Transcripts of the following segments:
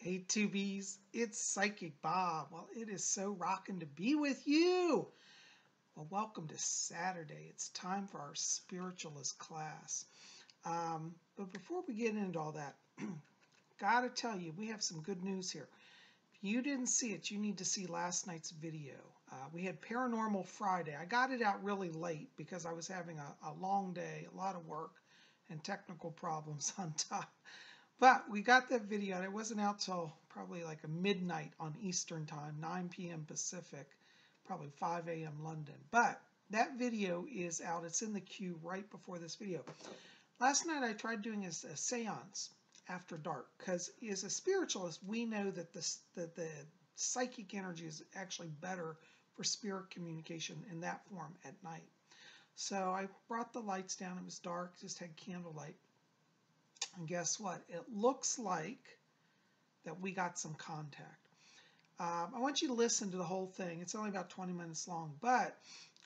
Hey Tubies, it's Psychic Bob. Well, it is so rocking to be with you. Well, welcome to Saturday. It's time for our Spiritualist class. But before we get into all that, gotta tell you, we have some good news here. If you didn't see it, you need to see last night's video. We had Paranormal Friday. I got it out really late because I was having a long day, a lot of work, and technical problems on top. But we got that video, and it wasn't out till probably like a midnight on Eastern Time, 9 p.m. Pacific, probably 5 a.m. London. But that video is out. It's in the queue right before this video. Last night I tried doing a seance after dark because as a spiritualist, we know that the psychic energy is actually better for spirit communication in that form at night. So I brought the lights down. It was dark, just had candlelight. And guess what? It looks like that we got some contact. I want you to listen to the whole thing. It's only about 20 minutes long, but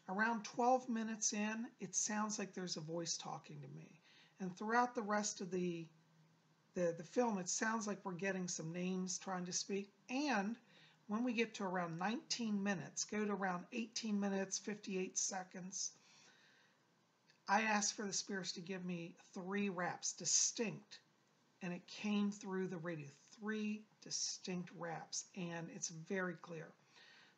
around 12 minutes in, it sounds like there's a voice talking to me. And throughout the rest of the film, it sounds like we're getting some names trying to speak. And when we get to around 19 minutes, go to around 18 minutes, 58 seconds, I asked for the spirits to give me 3 raps, distinct, and it came through the radio. 3 distinct raps, and it's very clear.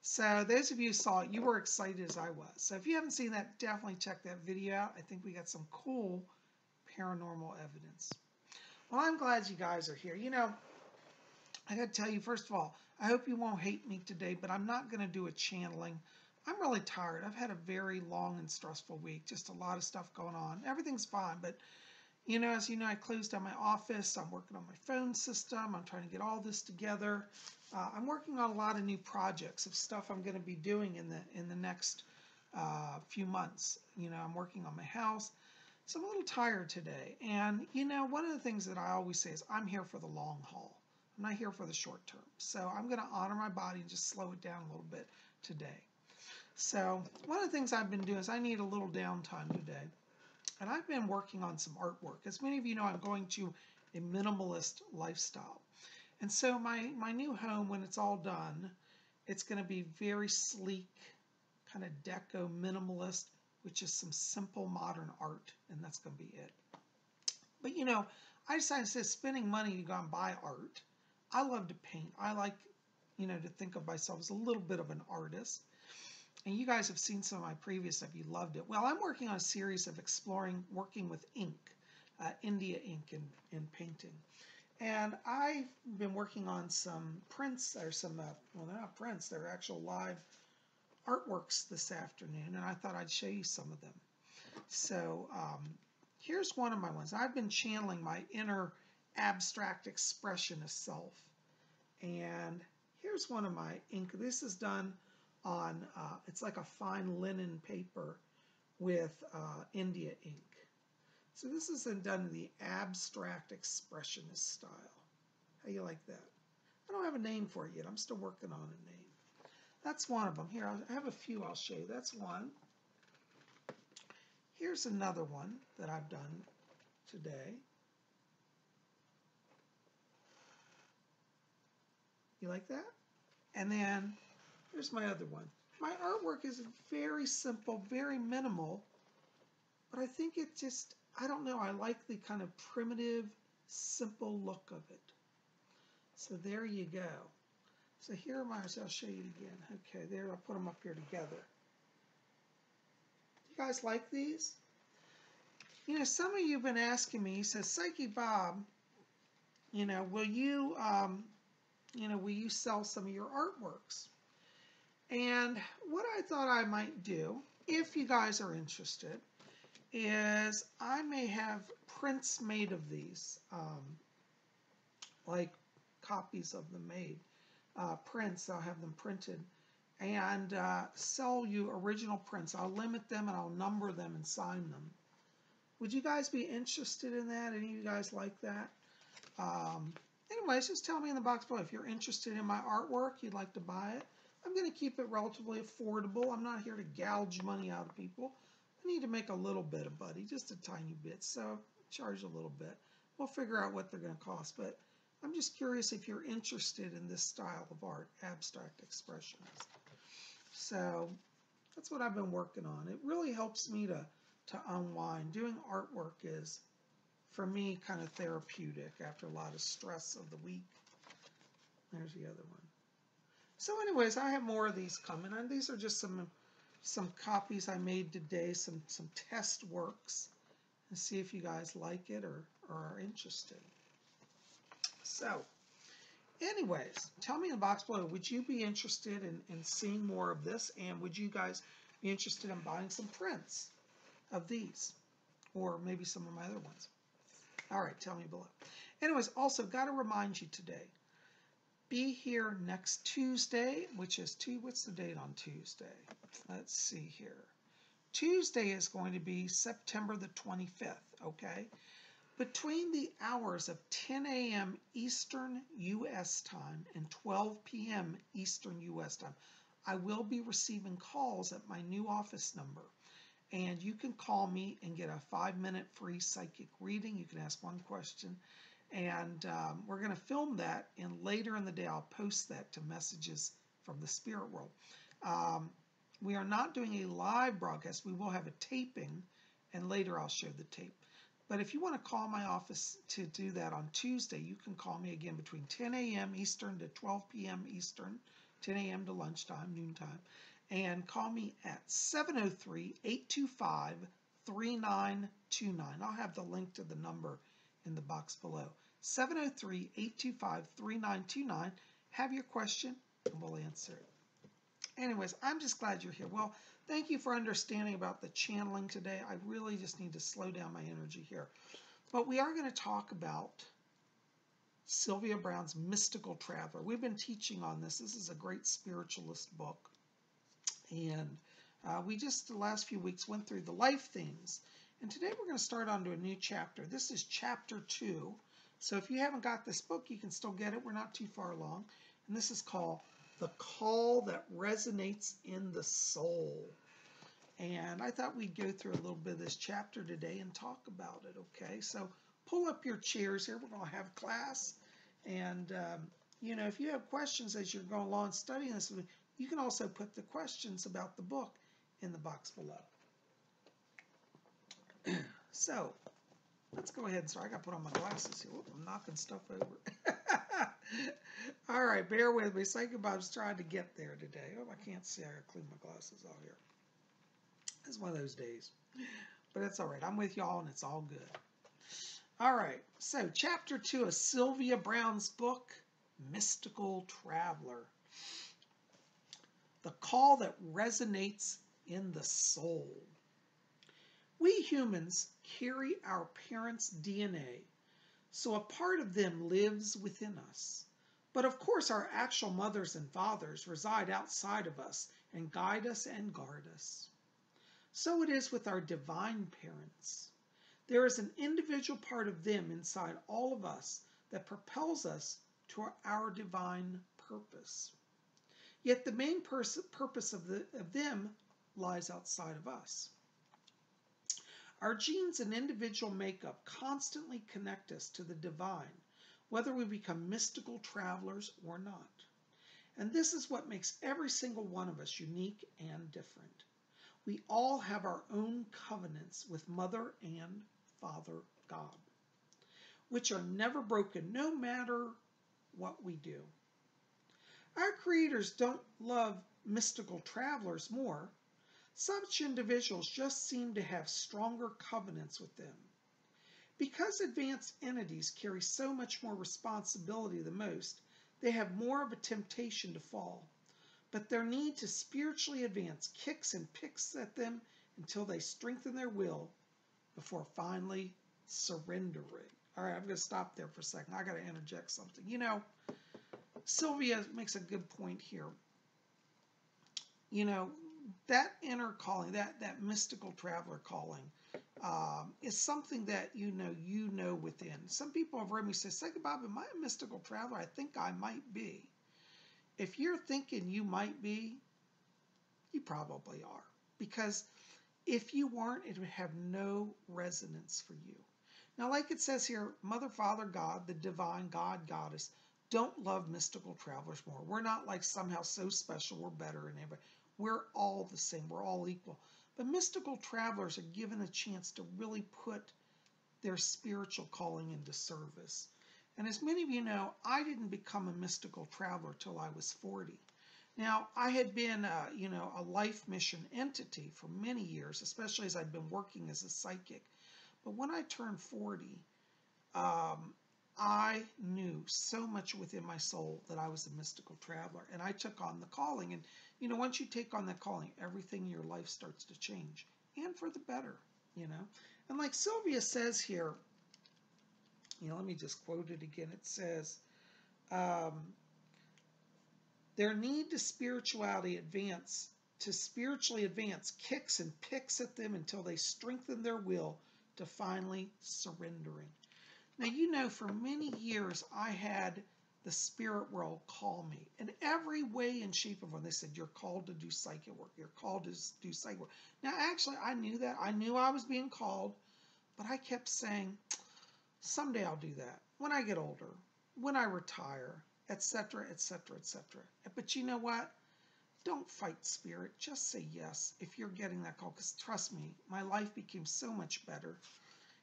So those of you who saw it, you were excited as I was. So if you haven't seen that, definitely check that video out. I think we got some cool paranormal evidence. Well, I'm glad you guys are here. You know, I got to tell you, first of all, I hope you won't hate me today, but I'm not going to do a channeling. I'm really tired. I've had a very long and stressful week, just a lot of stuff going on. Everything's fine, but you know, as you know, I closed down my office. I'm working on my phone system. I'm trying to get all this together. I'm working on a lot of new projects of stuff I'm going to be doing in the next few months. You know, I'm working on my house, so I'm a little tired today. And you know, one of the things that I always say is I'm here for the long haul. I'm not here for the short term. So I'm going to honor my body and just slow it down a little bit today. So one of the things I've been doing is I need a little downtime today. And I've been working on some artwork. As many of you know, I'm going to a minimalist lifestyle. And so my new home, when it's all done, it's going to be very sleek, kind of deco minimalist, which is some simple modern art, and that's going to be it. But you know, I decided to say spending money to go and buy art. I love to paint. I like, you know, to think of myself as a little bit of an artist. And you guys have seen some of my previous stuff. You loved it. Well, I'm working on a series of working with ink, India ink in painting. And I've been working on some prints, or some, well, they're not prints, they're actual live artworks this afternoon. And I thought I'd show you some of them. So here's one of my ones. I've been channeling my inner abstract expressionist self. And here's one of my ink. This is done on, it's like a fine linen paper with India ink. So this is done in the abstract expressionist style. How you like that? I don't have a name for it yet. I'm still working on a name. That's one of them. Here, I have a few I'll show you. That's one. Here's another one that I've done today. You like that? And then here's my other one. My artwork is very simple, very minimal, but I think it just, I don't know, I like the kind of primitive, simple look of it. So there you go. So here are mine. I'll show you again. Okay, there, I'll put them up here together. You guys like these? You know, some of you have been asking me, he says, Psyche Bob, you know, will you sell some of your artworks? And what I thought I might do, if you guys are interested, is I may have prints made of these, like copies of them made, prints. I'll have them printed and sell you original prints. I'll limit them and I'll number them and sign them. Would you guys be interested in that? Any of you guys like that? Anyways, just tell me in the box below if you're interested in my artwork, you'd like to buy it. I'm going to keep it relatively affordable. I'm not here to gouge money out of people. I need to make a little bit of money, just a tiny bit, so charge a little bit. We'll figure out what they're going to cost, but I'm just curious if you're interested in this style of art, abstract expressionist. So that's what I've been working on. It really helps me to unwind. Doing artwork is, for me, kind of therapeutic after a lot of stress of the week. There's the other one. So anyways, I have more of these coming, and these are just some copies I made today, some test works, and see if you guys like it or are interested. So anyways, tell me in the box below, would you be interested in seeing more of this, and would you guys be interested in buying some prints of these, or maybe some of my other ones? All right, tell me below. Anyways, also got to remind you today, be here next Tuesday, which is what's the date on Tuesday? Let's see here. Tuesday is going to be September the 25th, okay? Between the hours of 10 a.m. Eastern U.S. time and 12 p.m. Eastern U.S. time, I will be receiving calls at my new office number. And you can call me and get a 5-minute free psychic reading. You can ask one question. And we're going to film that, and later in the day I'll post that to messages from the spirit world. We are not doing a live broadcast. We will have a taping, and later I'll show the tape. But if you want to call my office to do that on Tuesday, you can call me again between 10 a.m. Eastern to 12 p.m. Eastern, 10 a.m. to lunchtime, noontime, and call me at 703-825-3929. I'll have the link to the number in the box below. 703-825-3929. Have your question, and we'll answer it. Anyways, I'm just glad you're here. Well, thank you for understanding about the channeling today. I really just need to slow down my energy here. But we are going to talk about Sylvia Browne's Mystical Traveler. We've been teaching on this. This is a great spiritualist book. And we just, the last few weeks, went through the life themes. And today we're going to start on to a new chapter. This is chapter 2. So if you haven't got this book, you can still get it. We're not too far along. And this is called The Call That Resonates in the Soul. And I thought we'd go through a little bit of this chapter today and talk about it, okay? So pull up your chairs here. We're going to have class. And, you know, if you have questions as you're going along studying this, you can also put the questions about the book in the box below. So let's go ahead and start. I got to put on my glasses here. I'm knocking stuff over. All right, bear with me. Say goodbye. I was trying to get there today. Oh, I can't see. I got to clean my glasses out here. It's one of those days. But it's all right. I'm with y'all, and it's all good. All right. So chapter 2 of Sylvia Browne's book, Mystical Traveler. The Call That Resonates in the Soul. We humans carry our parents' DNA, so a part of them lives within us. But of course, our actual mothers and fathers reside outside of us and guide us and guard us. So it is with our divine parents. There is an individual part of them inside all of us that propels us to our divine purpose. Yet the main purpose of them lies outside of us. Our genes and individual makeup constantly connect us to the divine, whether we become mystical travelers or not. And this is what makes every single one of us unique and different. We all have our own covenants with Mother and Father God, which are never broken no matter what we do. Our creators don't love mystical travelers more. Such individuals just seem to have stronger covenants with them. Because advanced entities carry so much more responsibility than most, they have more of a temptation to fall. But their need to spiritually advance kicks and picks at them until they strengthen their will before finally surrendering. All right, I'm going to stop there for a second. I got to interject something. You know, Sylvia makes a good point here. You know, that inner calling, that mystical traveler calling, is something that you know within. Some people have heard me say, Bob, am I a mystical traveler? I think I might be. If you're thinking you might be, you probably are. Because if you weren't, it would have no resonance for you. Now, like it says here, Mother, Father, God, the divine God, Goddess, don't love mystical travelers more. We're not like somehow so special, we're better than anybody. We're all the same, we're all equal. But mystical travelers are given a chance to really put their spiritual calling into service. And as many of you know, I didn't become a mystical traveler till I was 40. Now, I had been, a life mission entity for many years, especially as I'd been working as a psychic. But when I turned 40, I knew so much within my soul that I was a mystical traveler, and I took on the calling. And once you take on that calling, everything in your life starts to change, and for the better. And like Sylvia says here, let me just quote it again. It says, their need to spiritually advance kicks and picks at them until they strengthen their will to finally surrendering. Now, for many years I had the spirit world call me in every way and shape of form. They said, you're called to do psychic work. You're called to do psychic work. Now, actually, I knew that. I knew I was being called, but I kept saying, someday I'll do that. When I get older, when I retire, etc., etc., etc. But you know what? Don't fight spirit. Just say yes if you're getting that call. Because trust me, my life became so much better.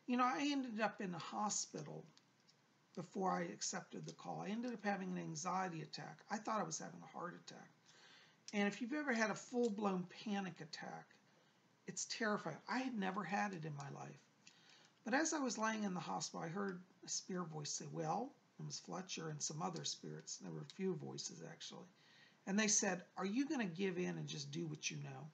I ended up in a hospital before I accepted the call. I ended up having an anxiety attack. I thought I was having a heart attack. And if you've ever had a full-blown panic attack, it's terrifying. I had never had it in my life. But as I was laying in the hospital, I heard a spirit voice say, well, it was Fletcher and some other spirits. There were a few voices, actually. And they said, are you going to give in and just do what you know?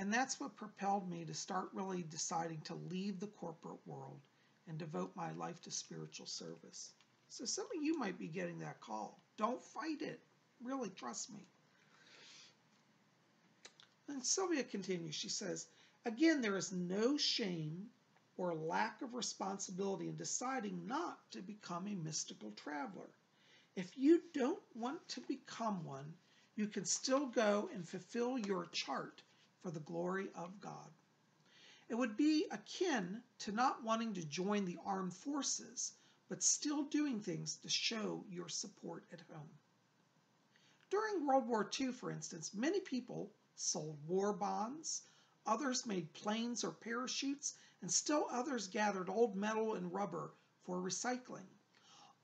And that's what propelled me to start really deciding to leave the corporate world and devote my life to spiritual service. So some of you might be getting that call. Don't fight it. Really, trust me. And Sylvia continues. She says, again, there is no shame or lack of responsibility in deciding not to become a mystical traveler. If you don't want to become one, you can still go and fulfill your chart for the glory of God. It would be akin to not wanting to join the armed forces, but still doing things to show your support at home. During World War II, for instance, many people sold war bonds, others made planes or parachutes, and still others gathered old metal and rubber for recycling.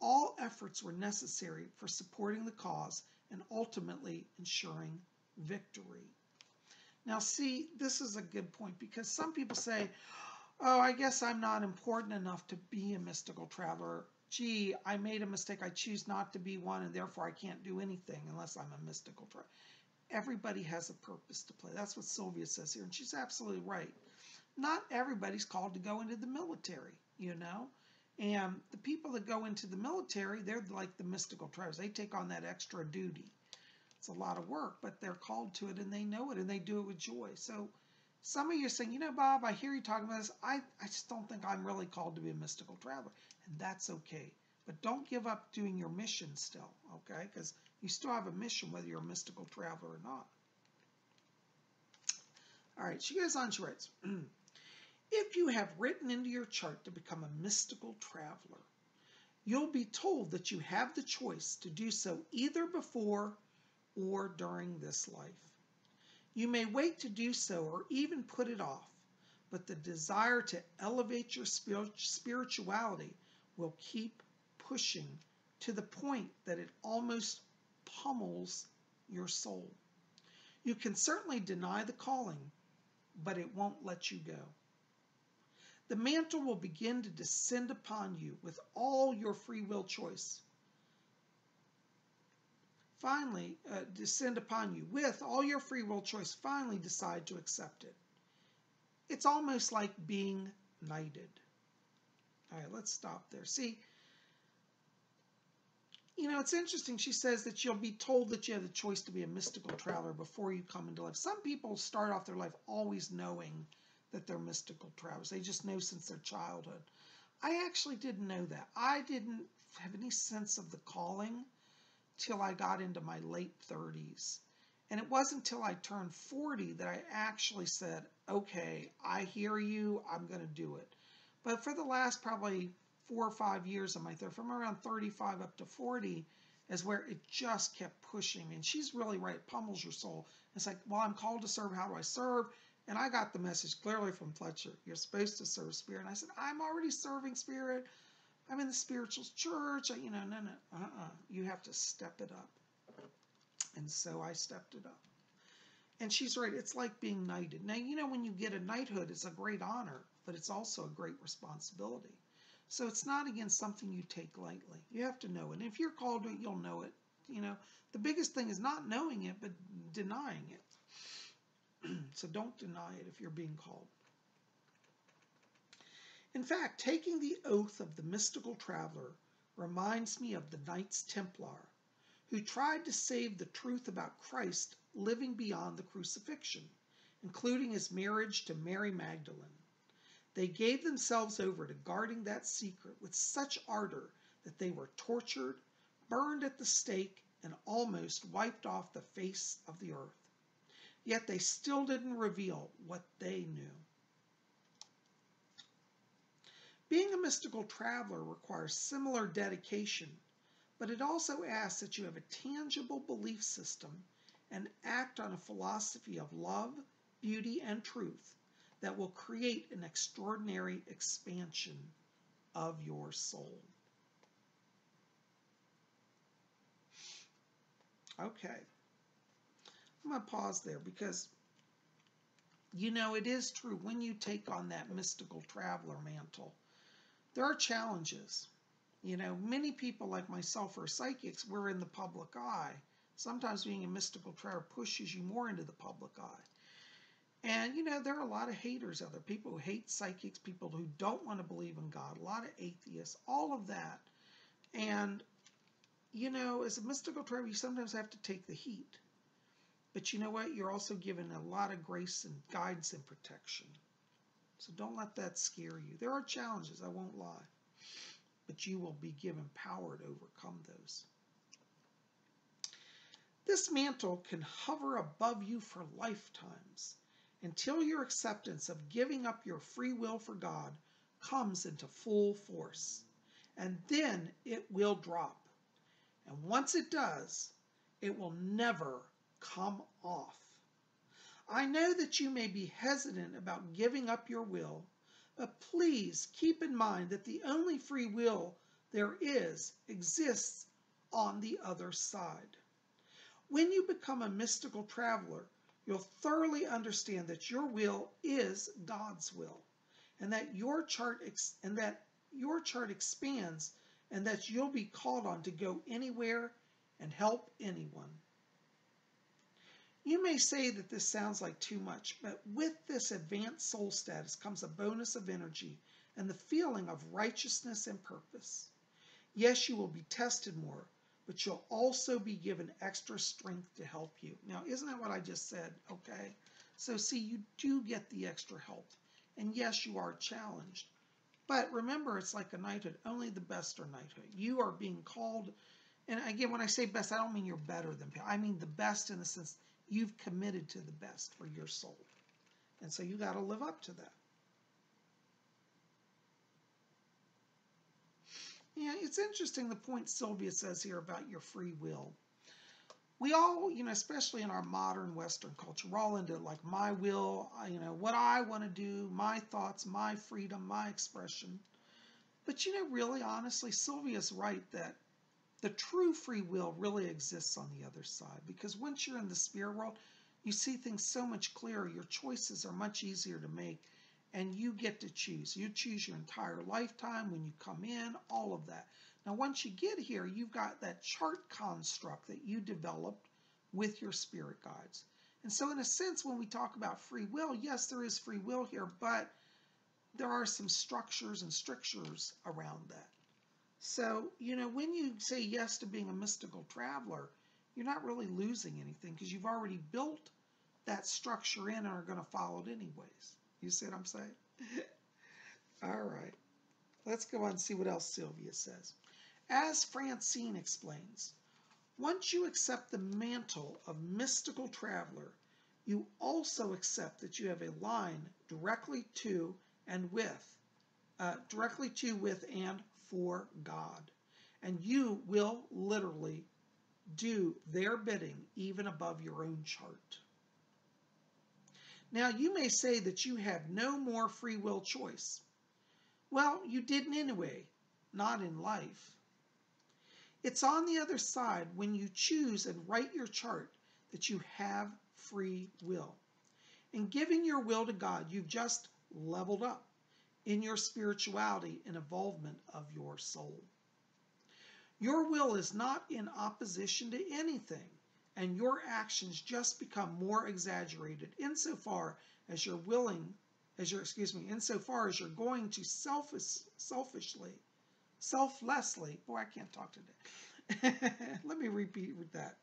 All efforts were necessary for supporting the cause and ultimately ensuring victory. Now, see, this is a good point because some people say, oh, I guess I'm not important enough to be a mystical traveler. Gee, I made a mistake. I choose not to be one, and therefore I can't do anything unless I'm a mystical traveler. Everybody has a purpose to play. That's what Sylvia says here, and she's absolutely right. Not everybody's called to go into the military, And the people that go into the military, they're like the mystical travelers. They take on that extra duty. It's a lot of work, but they're called to it and they know it and they do it with joy. So some of you are saying, Bob, I hear you talking about this. I just don't think I'm really called to be a mystical traveler. And that's okay. But don't give up doing your mission still, okay? Because you still have a mission whether you're a mystical traveler or not. All right, she goes on, she writes, if you have written into your chart to become a mystical traveler, you'll be told that you have the choice to do so either before or during this life. You may wait to do so or even put it off, but the desire to elevate your spirituality will keep pushing to the point that it almost pummels your soul. You can certainly deny the calling, but it won't let you go. The mantle will begin to descend upon you with all your free will choice. Finally, descend upon you with all your free will choice, finally decide to accept it. It's almost like being knighted. All right, let's stop there. See, it's interesting. She says that you'll be told that you have the choice to be a mystical traveler before you come into life. Some people start off their life always knowing that they're mystical travelers. They just know since their childhood. I actually didn't know that. I didn't have any sense of the calling till I got into my late 30s. And it wasn't until I turned 40 that I actually said, okay, I hear you, I'm going to do it. But for the last probably 4 or 5 years of my therapy, from around 35 up to 40, is where it just kept pushing me. And she's really right. It pummels your soul. It's like, well, I'm called to serve. How do I serve? And I got the message clearly from Fletcher. You're supposed to serve Spirit. And I said, I'm already serving Spirit. I'm in the Spiritualist church. No. You have to step it up. And so I stepped it up. And she's right. It's like being knighted. Now, when you get a knighthood, it's a great honor, but it's also a great responsibility. So it's not, again, something you take lightly. You have to know it. And if you're called to it, you'll know it. The biggest thing is not knowing it, but denying it. So don't deny it if you're being called. In fact, taking the oath of the mystical traveler reminds me of the Knights Templar, who tried to save the truth about Christ living beyond the crucifixion, including his marriage to Mary Magdalene. They gave themselves over to guarding that secret with such ardor that they were tortured, burned at the stake, and almost wiped off the face of the earth. Yet they still didn't reveal what they knew. Being a mystical traveler requires similar dedication, but it also asks that you have a tangible belief system and act on a philosophy of love, beauty, and truth that will create an extraordinary expansion of your soul. Okay. I'm going to pause there because, it is true. When you take on that mystical traveler mantle, there are challenges. Many people like myself are psychics. We're in the public eye. Sometimes being a mystical traveler pushes you more into the public eye. And, there are a lot of haters out there. People who hate psychics, people who don't want to believe in God, a lot of atheists, all of that. And, as a mystical traveler, you sometimes have to take the heat. But you know what? You're also given a lot of grace and guidance and protection. So don't let that scare you. There are challenges, I won't lie. But you will be given power to overcome those. This mantle can hover above you for lifetimes until your acceptance of giving up your free will for God comes into full force. And then it will drop. And once it does, it will never come off. I know that you may be hesitant about giving up your will, but please keep in mind that the only free will there exists on the other side. When you become a mystical traveler, you'll thoroughly understand that your will is God's will, and that your chart expands, and that you'll be called on to go anywhere and help anyone. You may say that this sounds like too much, but with this advanced soul status comes a bonus of energy and the feeling of righteousness and purpose. Yes, you will be tested more, but you'll also be given extra strength to help you. Now, isn't that what I just said? Okay. So see, you do get the extra help. And yes, you are challenged. But remember, it's like a knighthood. Only the best are knighthood. You are being called. And again, when I say best, I don't mean you're better than people. I mean the best in the sense you've committed to the best for your soul. And so you got to live up to that. Yeah, it's interesting the point Sylvia says here about your free will. We all, especially in our modern Western culture, we're all into like my will, what I want to do, my thoughts, my freedom, my expression. But really, honestly, Sylvia's right that the true free will really exists on the other side, because once you're in the spirit world, you see things so much clearer. Your choices are much easier to make, and you get to choose. You choose your entire lifetime, when you come in, all of that. Now, once you get here, you've got that chart construct that you developed with your spirit guides. And so in a sense, when we talk about free will, yes, there is free will here, but there are some structures and strictures around that. So, when you say yes to being a mystical traveler, you're not really losing anything because you've already built that structure in and are going to follow it anyways. You see what I'm saying? All right. Let's go on and see what else Sylvia says. As Francine explains, once you accept the mantle of mystical traveler, you also accept that you have a line directly to and with directly to, with, and for God. And you will literally do their bidding even above your own chart. Now, you may say that you have no more free will choice. Well, you didn't anyway, not in life. It's on the other side when you choose and write your chart that you have free will. In giving your will to God, you've just leveled up in your spirituality and involvement of your soul. Your will is not in opposition to anything, and your actions just become more exaggerated insofar as you're insofar as you're going to selflessly, boy, I can't talk today. Let me repeat that.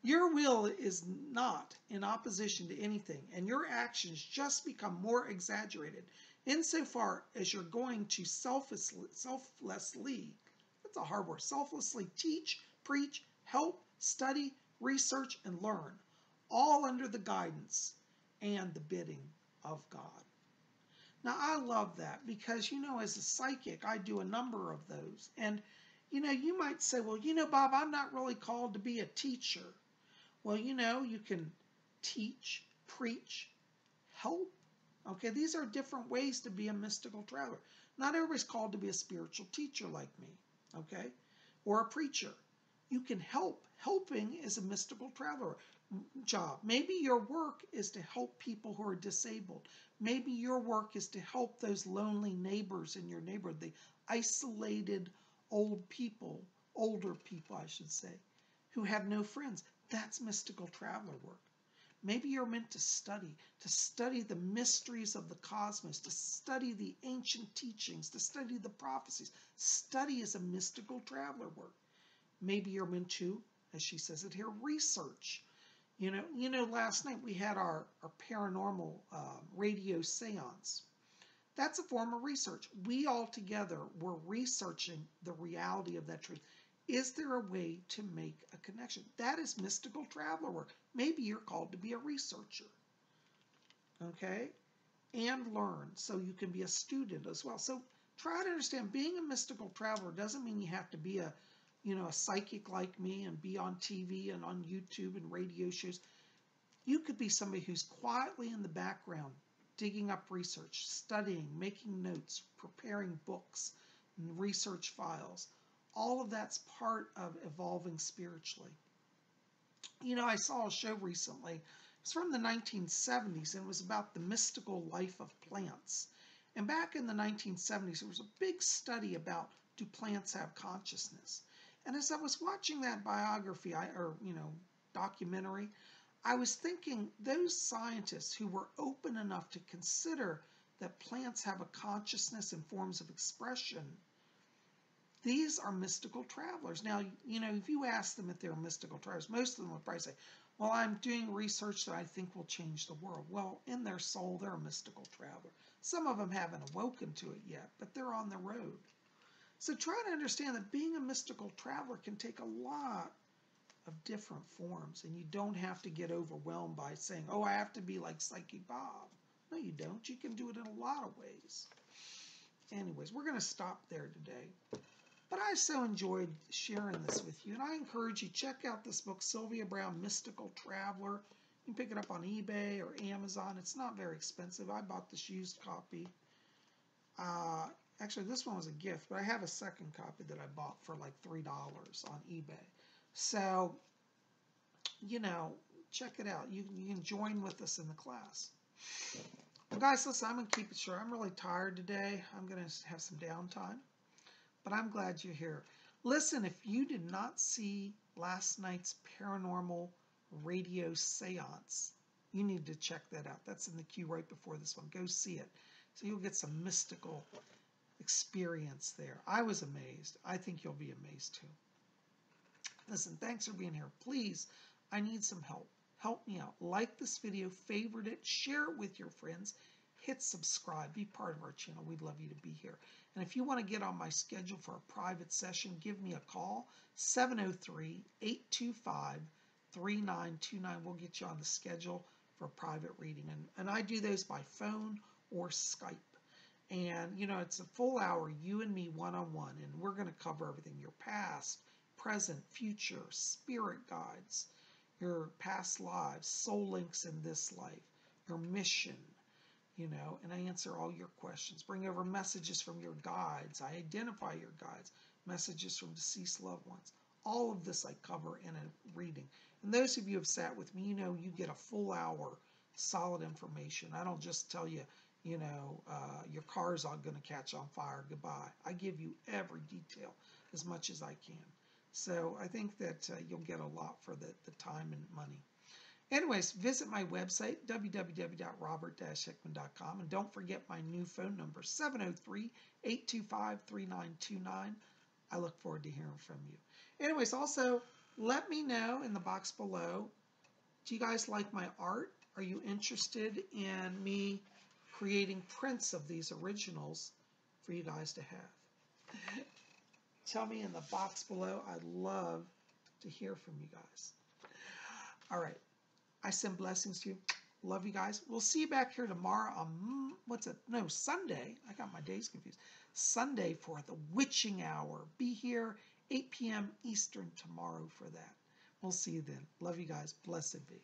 Your will is not in opposition to anything, and your actions just become more exaggerated insofar as you're going to selflessly, that's a hard word, selflessly teach, preach, help, study, research, and learn, all under the guidance and the bidding of God. Now, I love that because, as a psychic, I do a number of those. And, you might say, well, Bob, I'm not really called to be a teacher. Well, you can teach, preach, help. Okay, these are different ways to be a mystical traveler. Not everybody's called to be a spiritual teacher like me, okay, or a preacher. You can help. Helping is a mystical traveler job. Maybe your work is to help people who are disabled. Maybe your work is to help those lonely neighbors in your neighborhood, the isolated older people, I should say, who have no friends. That's mystical traveler work. Maybe you're meant to study the mysteries of the cosmos, to study the ancient teachings, to study the prophecies. Study is a mystical traveler work. Maybe you're meant to, as she says it here, research. Last night we had our paranormal radio seance. That's a form of research. We all together were researching the reality of that truth. Is there a way to make a connection? That is mystical traveler work. Maybe you're called to be a researcher, okay? And learn so you can be a student as well. So try to understand, being a mystical traveler doesn't mean you have to be a psychic like me and be on TV and on YouTube and radio shows. You could be somebody who's quietly in the background, digging up research, studying, making notes, preparing books, and research files. All of that's part of evolving spiritually. I saw a show recently. It's from the 1970s, and it was about the mystical life of plants. And back in the 1970s, there was a big study about, do plants have consciousness? And as I was watching that biography, documentary, I was thinking those scientists who were open enough to consider that plants have a consciousness and forms of expression, these are mystical travelers. Now, if you ask them if they're mystical travelers, most of them would probably say, well, I'm doing research that I think will change the world. Well, in their soul, they're a mystical traveler. Some of them haven't awoken to it yet, but they're on the road. So try to understand that being a mystical traveler can take a lot of different forms, and you don't have to get overwhelmed by saying, oh, I have to be like Psychic Bob. No, you don't. You can do it in a lot of ways. Anyways, we're going to stop there today. But I so enjoyed sharing this with you, and I encourage you, check out this book, Sylvia Browne, Mystical Traveler. You can pick it up on eBay or Amazon. It's not very expensive. I bought this used copy. Actually, this one was a gift, but I have a second copy that I bought for like $3 on eBay. So, check it out. You can join with us in the class. Well, guys, listen, I'm going to keep it short. I'm really tired today. I'm going to have some downtime. But I'm glad you're here. Listen, if you did not see last night's paranormal radio seance, you need to check that out. That's in the queue right before this one. Go see it. So you'll get some mystical experience there. I was amazed. I think you'll be amazed too. Listen, thanks for being here. Please, I need some help. Help me out. Like this video, favorite it, share it with your friends. Hit subscribe. Be part of our channel. We'd love you to be here. And if you want to get on my schedule for a private session, give me a call, 703-825-3929. We'll get you on the schedule for a private reading. And I do those by phone or Skype. And, you know, it's a full hour, you and me one-on-one, and we're going to cover everything: your past, present, future, spirit guides, your past lives, soul links in this life, your mission, you know, and I answer all your questions. Bring over messages from your guides. I identify your guides, messages from deceased loved ones. All of this I cover in a reading. And those of you who have sat with me, you know, you get a full hour, solid information. I don't just tell you, you know, your car's all going to catch on fire, goodbye. I give you every detail as much as I can. So I think that you'll get a lot for the time and money. Anyways, visit my website, www.robert-hickman.com, and don't forget my new phone number, 703-825-3929. I look forward to hearing from you. Anyways, also, let me know in the box below, do you guys like my art? Are you interested in me creating prints of these originals for you guys to have? Tell me in the box below. I'd love to hear from you guys. All right. I send blessings to you. Love you guys. We'll see you back here tomorrow on, Sunday. I got my days confused. Sunday for the witching hour. Be here 8 p.m. Eastern tomorrow for that. We'll see you then. Love you guys. Blessed be.